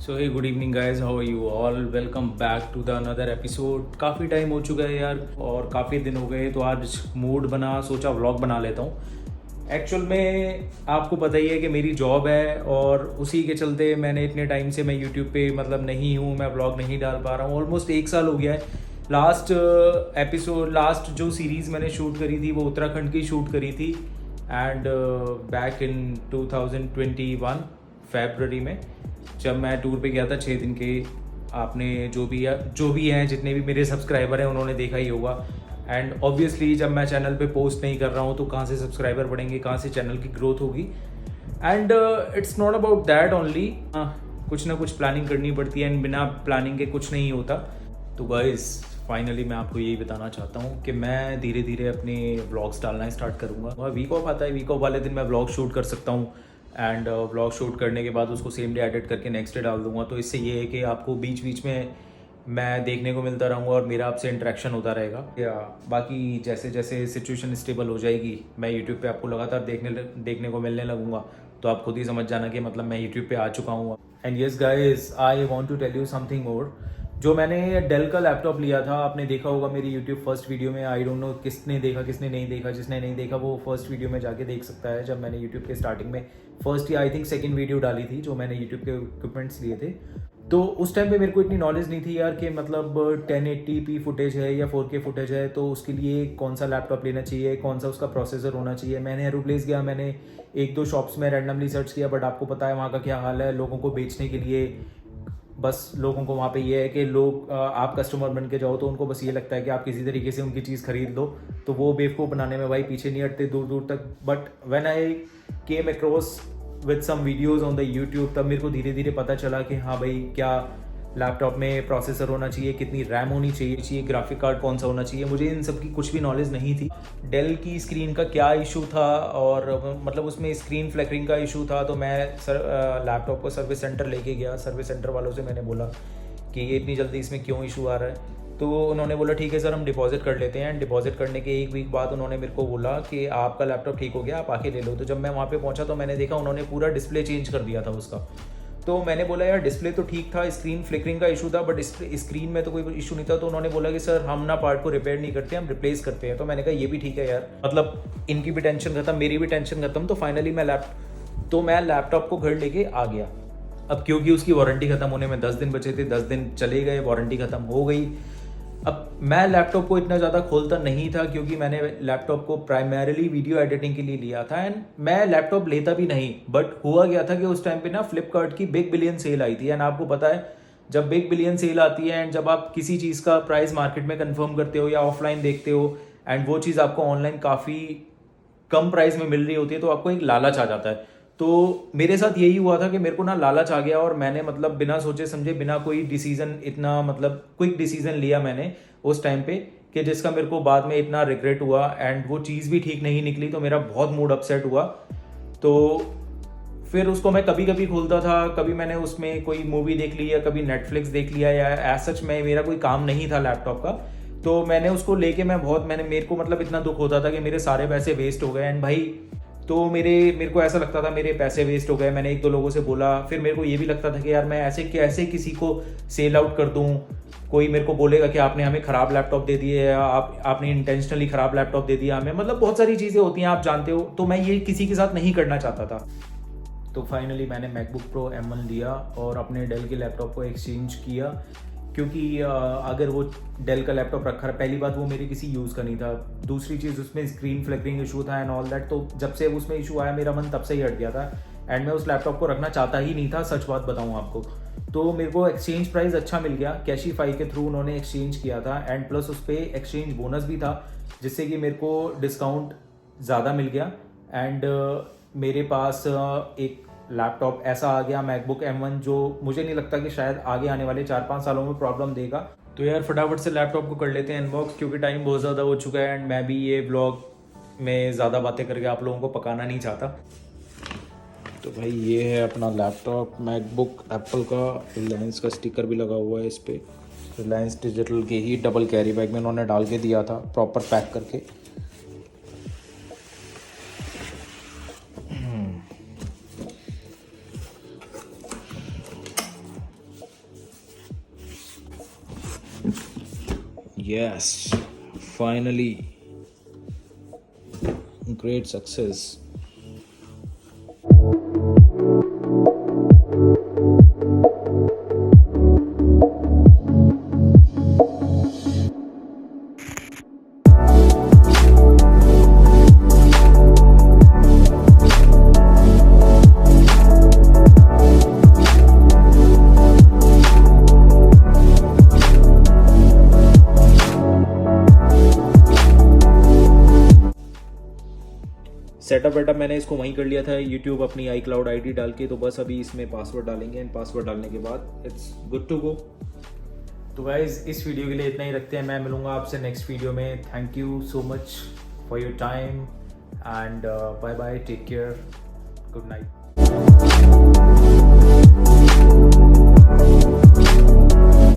So hey good evening guys, how are you all. Welcome back to the another episode. काफ़ी time हो चुका है यार और काफ़ी दिन हो गए, तो आज मूड बना, सोचा व्लॉग बना लेता हूँ। एक्चुअल में आपको पता ही है कि मेरी जॉब है और उसी के चलते मैंने इतने टाइम से मैं यूट्यूब पे मतलब नहीं हूँ, मैं व्लॉग नहीं डाल पा रहा हूँ। ऑलमोस्ट 1 साल हो गया है। लास्ट जो सीरीज़ मैंने शूट करी थी वो उत्तराखंड की शूट करी थी एंड बैक इन 2021 फरवरी में, जब मैं टूर पे गया था 6 दिन के। आपने जो भी हैं, जितने भी मेरे सब्सक्राइबर हैं उन्होंने देखा ही होगा। एंड ऑब्वियसली जब मैं चैनल पे पोस्ट नहीं कर रहा हूँ तो कहाँ से सब्सक्राइबर बढ़ेंगे, कहाँ से चैनल की ग्रोथ होगी। And it's not about that only, कुछ ना कुछ प्लानिंग करनी पड़ती है एंड बिना प्लानिंग के कुछ नहीं होता। तो गाइस फाइनली मैं आपको यही बताना चाहता हूँ कि मैं धीरे धीरे अपने व्लॉग्स डालना स्टार्ट करूँगा। वीक ऑफ आता है, वीक ऑफ वाले दिन मैं व्लॉग शूट कर सकता हूँ एंड व्लॉग शूट करने के बाद उसको सेम डे एडिट करके नेक्स्ट डे डाल दूंगा। तो इससे ये है कि आपको बीच बीच में मैं देखने को मिलता रहूँगा और मेरा आपसे इंटरेक्शन होता रहेगा। या बाकी जैसे जैसे सिचुएशन स्टेबल हो जाएगी मैं यूट्यूब पे आपको लगातार देखने को मिलने लगूंगा, तो आप खुद ही समझ जाना कि मतलब मैं यूट्यूब पे आ चुका हूँ। And yes guys, I want to tell you something more. जो मैंने डेल का लैपटॉप लिया था, आपने देखा होगा मेरी यूट्यूब फर्स्ट वीडियो में। आई डोंट नो किसने देखा किसने नहीं देखा। जिसने नहीं देखा वो फर्स्ट वीडियो में जाके देख सकता है, जब मैंने यूट्यूब के स्टार्टिंग में फर्स्ट या आई थिंक सेकंड वीडियो डाली थी जो मैंने यूट्यूब के इक्विपमेंट्स लिए थे। तो उस टाइम पे मेरे को इतनी नॉलेज नहीं थी यार कि मतलब 1080p फुटेज है या 4K फुटेज है तो उसके लिए कौन सा लैपटॉप लेना चाहिए, कौन सा उसका प्रोसेसर होना चाहिए। मैंने एरोप्लेस गया, मैंने एक दो शॉप्स में रैंडमली सर्च किया, बट आपको पता है वहाँ का क्या हाल है। लोगों को बेचने के लिए बस लोगों को वहाँ पे ये है कि लोग आप कस्टमर बन के जाओ तो उनको बस ये लगता है कि आप किसी तरीके से उनकी चीज़ खरीद लो, तो वो बेवकूफ़ बनाने में भाई पीछे नहीं हटते दूर दूर तक। But when I came across with some videos on the YouTube, तब मेरे को धीरे धीरे पता चला कि हाँ भाई, क्या लैपटॉप में प्रोसेसर होना चाहिए, कितनी रैम होनी चाहिए, ग्राफिक कार्ड कौन सा होना चाहिए। मुझे इन सब की कुछ भी नॉलेज नहीं थी। डेल की स्क्रीन का क्या इशू था और मतलब उसमें स्क्रीन फ्लैकरिंग का इशू था, तो मैं लैपटॉप को सर्विस सेंटर लेके गया। सर्विस सेंटर वालों से मैंने बोला कि ये इतनी जल्दी इसमें क्यों इशू आ रहा है। तो उन्होंने बोला ठीक है सर, हम डिपॉजिट कर लेते हैं। डिपॉजिट करने के एक वीक बाद उन्होंने मेरे को बोला कि आपका लैपटॉप ठीक हो गया, आप आके ले लो। तो जब मैं वहाँ पे पहुँचा तो मैंने देखा उन्होंने पूरा डिस्प्ले चेंज कर दिया था उसका। तो मैंने बोला यार डिस्प्ले तो ठीक था, स्क्रीन फ्लिकरिंग का इशू था, बट स्क्रीन में तो कोई इशू नहीं था। तो उन्होंने बोला कि सर हम ना पार्ट को रिपेयर नहीं करते, हम रिप्लेस करते हैं। तो मैंने कहा ये भी ठीक है यार, मतलब इनकी भी टेंशन खत्म, मेरी भी टेंशन खत्म। तो फाइनली मैं लैपटॉप को घर लेके आ गया। अब क्योंकि उसकी वारंटी खत्म होने में 10 दिन बचे थे, 10 दिन चले गए, वारंटी खत्म हो गई। अब मैं लैपटॉप को इतना ज़्यादा खोलता नहीं था क्योंकि मैंने लैपटॉप को प्राइमरीली वीडियो एडिटिंग के लिए लिया था एंड मैं लैपटॉप लेता भी नहीं। बट हुआ गया था कि उस टाइम पे ना फ्लिपकार्ट की बिग बिलियन सेल आई थी। एंड आपको पता है जब बिग बिलियन सेल आती है एंड जब आप किसी चीज़ का प्राइस मार्केट में कंफर्म करते हो या ऑफलाइन देखते हो एंड वो चीज़ आपको ऑनलाइन काफ़ी कम प्राइस में मिल रही होती है, तो आपको एक लालच आ जाता है। तो मेरे साथ यही हुआ था कि मेरे को ना लालच आ गया और मैंने मतलब बिना सोचे समझे, बिना कोई डिसीजन, इतना मतलब क्विक डिसीजन लिया मैंने उस टाइम पे, कि जिसका मेरे को बाद में इतना रिग्रेट हुआ एंड वो चीज़ भी ठीक नहीं निकली। तो मेरा बहुत मूड अपसेट हुआ। तो फिर उसको मैं कभी कभी खोलता था, कभी मैंने उसमें कोई मूवी देख ली या कभी नेटफ्लिक्स देख लिया, या एज सच में मेरा कोई काम नहीं था लैपटॉप का। तो मैंने उसको लेके मेरे को मतलब इतना दुख होता था कि मेरे सारे पैसे वेस्ट हो गए। एंड भाई तो मेरे को ऐसा लगता था मेरे पैसे वेस्ट हो गए। मैंने एक दो लोगों से बोला, फिर मेरे को ये भी लगता था कि यार मैं ऐसे कैसे किसी को सेल आउट कर दूं। कोई मेरे को बोलेगा कि आपने हमें ख़राब लैपटॉप दे दिए, या आपने इंटेंशनली ख़राब लैपटॉप दे दिया हमें। मतलब बहुत सारी चीज़ें होती हैं, आप जानते हो। तो मैं ये किसी के साथ नहीं करना चाहता था। तो फाइनली मैंने मैकबुक प्रो M1 लिया और अपने डेल के लैपटॉप को एक्सचेंज किया, क्योंकि अगर वो डेल का लैपटॉप रखा, पहली बात वो मेरे किसी यूज़ का नहीं था, दूसरी चीज़ उसमें स्क्रीन फ्लिकरिंग इशू था एंड ऑल दैट। तो जब से उसमें इशू आया मेरा मन तब से ही हट गया था एंड मैं उस लैपटॉप को रखना चाहता ही नहीं था, सच बात बताऊँ आपको। तो मेरे को एक्सचेंज प्राइस अच्छा मिल गया, कैशीफाई के थ्रू उन्होंने एक्सचेंज किया था एंड प्लस उस पर एक्सचेंज बोनस भी था, जिससे कि मेरे को डिस्काउंट ज़्यादा मिल गया। एंड मेरे पास एक लैपटॉप ऐसा आ गया मैकबुक M1, जो मुझे नहीं लगता कि शायद आगे आने वाले 4-5 सालों में प्रॉब्लम देगा। तो यार फटाफट से लैपटॉप को कर लेते हैं अनबॉक्स, क्योंकि टाइम बहुत ज़्यादा हो चुका है एंड मैं भी ये ब्लॉग में ज़्यादा बातें करके आप लोगों को पकाना नहीं चाहता। तो भाई ये है अपना लैपटॉप मैकबुक एप्पल का, रिलायंस का स्टिकर भी लगा हुआ है इस पर। रिलायंस डिजिटल के ही डबल कैरी बैग में उन्होंने डाल के दिया था, प्रॉपर पैक करके। Yes, finally, great success. Setup वेटअप मैंने इसको वहीं कर लिया था यूट्यूब अपनी iCloud आईडी डाल के, तो बस अभी इसमें पासवर्ड डालेंगे एंड पासवर्ड डालने के बाद इट्स गुड टू गो। तो गाइज इस वीडियो के लिए इतना ही रखते हैं, मैं मिलूंगा आपसे नेक्स्ट वीडियो में। Thank you so much for your time and bye bye, take care, good night.